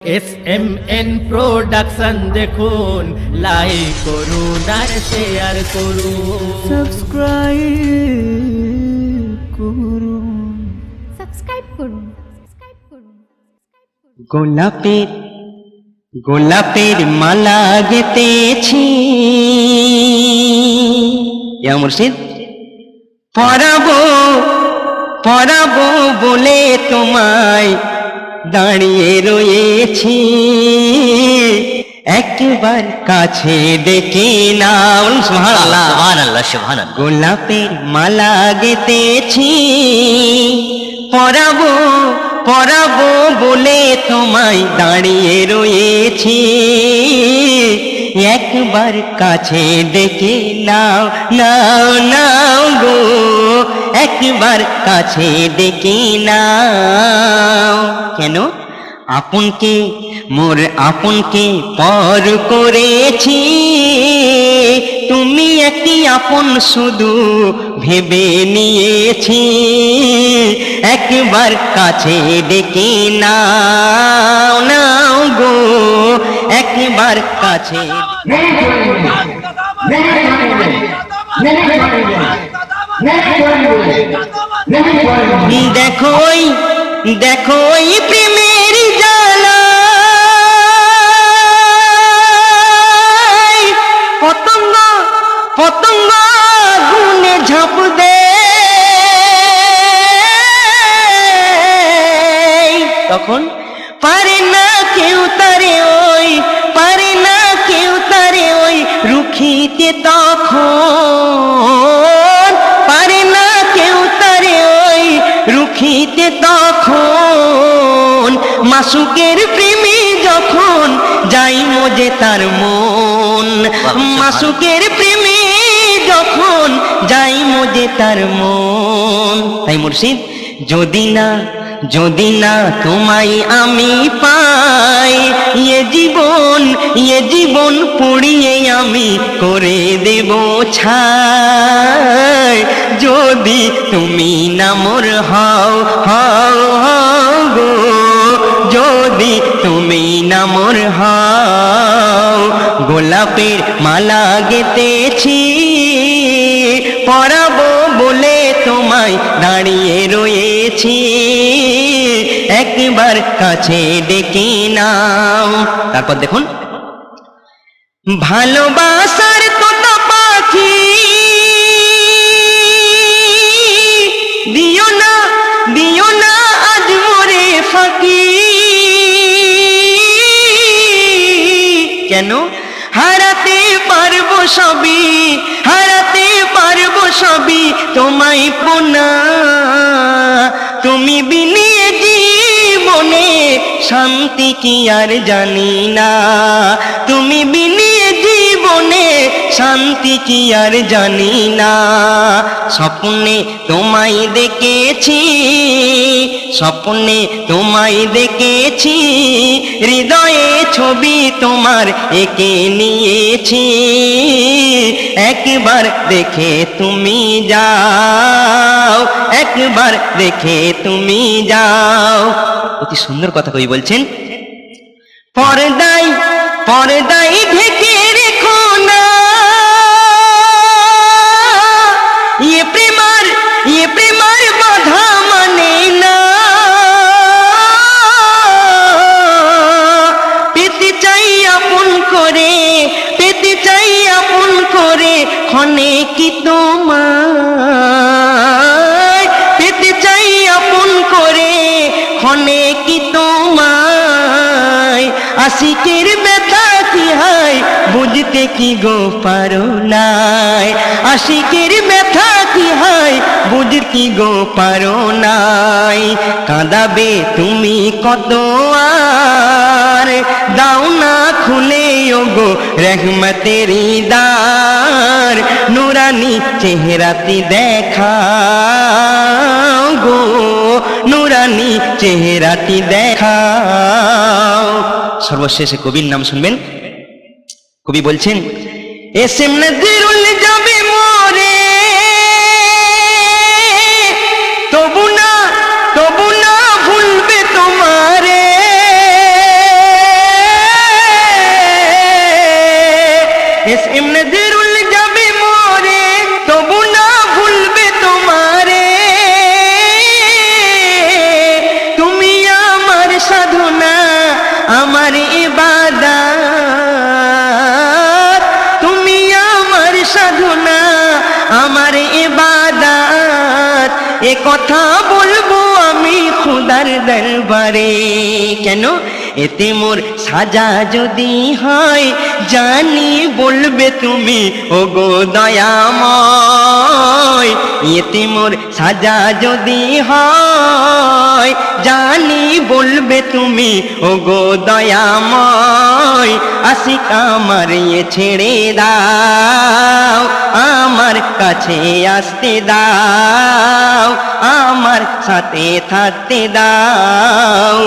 SMN production দেখুন, like করুন আর share করুন, সাবস্ক্রাইব করুন। গোলাপের মালা গেতেছি ইয়া মুর্শিদ, পরাবো বলে তোমায় দাঁড়িয়ে রয়েছি, একবার কাছে ডেকে নাও। সুবহানাল্লাহ সুবহানাল্লাহ সুবহানাল্লাহ। গোলাপের মালা গেতেছি, পরাবো বলে তোমায় দাঁড়িয়ে রয়েছি, একবার কাছে ডেকে নাও গো, একবার কাছে ডেকে নাও। কেন? আপনকে পর করেছি, তুমি একটি আপন শুধু ভেবে নিয়েছি, একবার কাছে ডেকে নাও গো, একবার কাছে। দেখো প্রেমের জ্বালা, পতঙ্গ গুনে ঝাঁপ দে, তখন পারে না কেউ তারে ওই রুখিতে, তখন পারে না কেউ তারে ওই রুখিতে, তখন মাসুকের প্রেমী যখন যাই মজে তার মন, মাসুকের প্রেমী যখন যাই মজে তার মন। তাই মুর্শিদ, যদি না তোমায় আমি পাই, এ জীবন পুড়িয়ে আমি করে দেব ছাই, যদি তুমি না মোর হও গো, যদি তুমি না মোর হও। গোলাপের মালা গেতেছি, পরাবো বলে তোমায় দাঁড়িয়ে রয়েছি, একবার কাছে ডেকে নাও। তারপর দেখুন, ভালোবাসার তোতা পাখি দিও না আজ মোরে ফাঁকি, কেন? হারাতে পারবো সবই তোমায় পোনা, তুমি বিনিয়ে জীবনে শান্তি কি আর জানি না, তুমি বিনিয়ে জীবনে শান্তি কি আর জানি না। স্বপ্নে তোমায় দেখেছি, হৃদয়ে ছবি তোমার এঁকে নিয়েছি, একবার দেখে তুমি যাও, একবার দেখে তুমি যাও। অতি সুন্দর কথা কবি বলছেন, পর্দায় ঢেকে রেখো না, এ প্রেমার বাধা মানে না, পেতে চাই আপন করে ক্ষণে কি তোমায়, পেতে চাই আপন করে ক্ষণে কি তোমায়, আশিকের ব্যথা কি হয় বুঝতে কি গো পারো নাই, আশিকের ব্যথা কি হয় বুঝতে গো পারো নাই। কাঁদাবে তুমি কত আর, দাও না খুলে গো রহমতের দ্বার, নুরানি চেহারাটি দেখাও গো, নুরানি চেহারাটি দেখাও। সর্বশেষে কবির নাম শুনবেন। কবি বলছেন, এসএম নজরুল যাবে মরে, তবু না ভুলবে তোমারে, কথা বলবো আমি খোদার দরবারে। কেন? এতে মোর সাজা যদি হয়, জানি বলবে তুমি ওগো দয়াময়। এতে মোর সাজা যদি হয়, জানি বলবে তুমি ওগো দয়াময়। আশিক আমার ছেড়ে দাও, আমার কাছে আসতে দাও, আমার সাথে থাকতে দাও।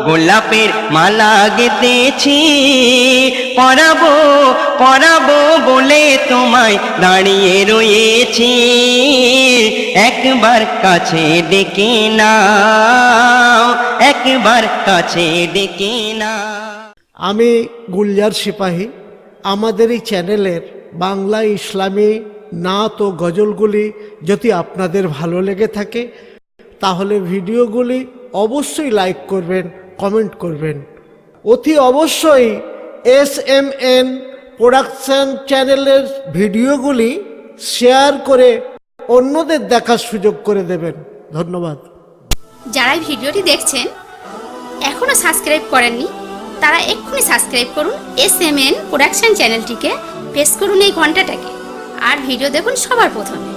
গোলাপের মালা গেঁথেছি, পরাবো পরাবো বলে তোমায় দাঁড়িয়ে রয়েছি। একবার কাছে ডেকে নাও, একবার কাছে ডেকে নাও। আমি গুলজার সিপাহী। আমাদের এই চ্যানেলের বাংলা ইসলামী নাত ও গজলগুলি যদি আপনাদের ভালো লেগে থাকে, তাহলে ভিডিওগুলি অবশ্যই লাইক করবেন, কমেন্ট করবেন। অতি অবশ্যই SMN প্রোডাকশন চ্যানেলের ভিডিওগুলি শেয়ার করে অন্যদের দেখার সুযোগ করে দেবেন। ধন্যবাদ। যারা এই ভিডিওটি দেখছেন এখনও সাবস্ক্রাইব করেননি, তারা এক্ষুনি সাবস্ক্রাইব করুন SMN প্রোডাকশন চ্যানেলটিকে, প্রেস করুন এই ঘন্টাটাকে, আর ভিডিও দেখুন সবার প্রথমে।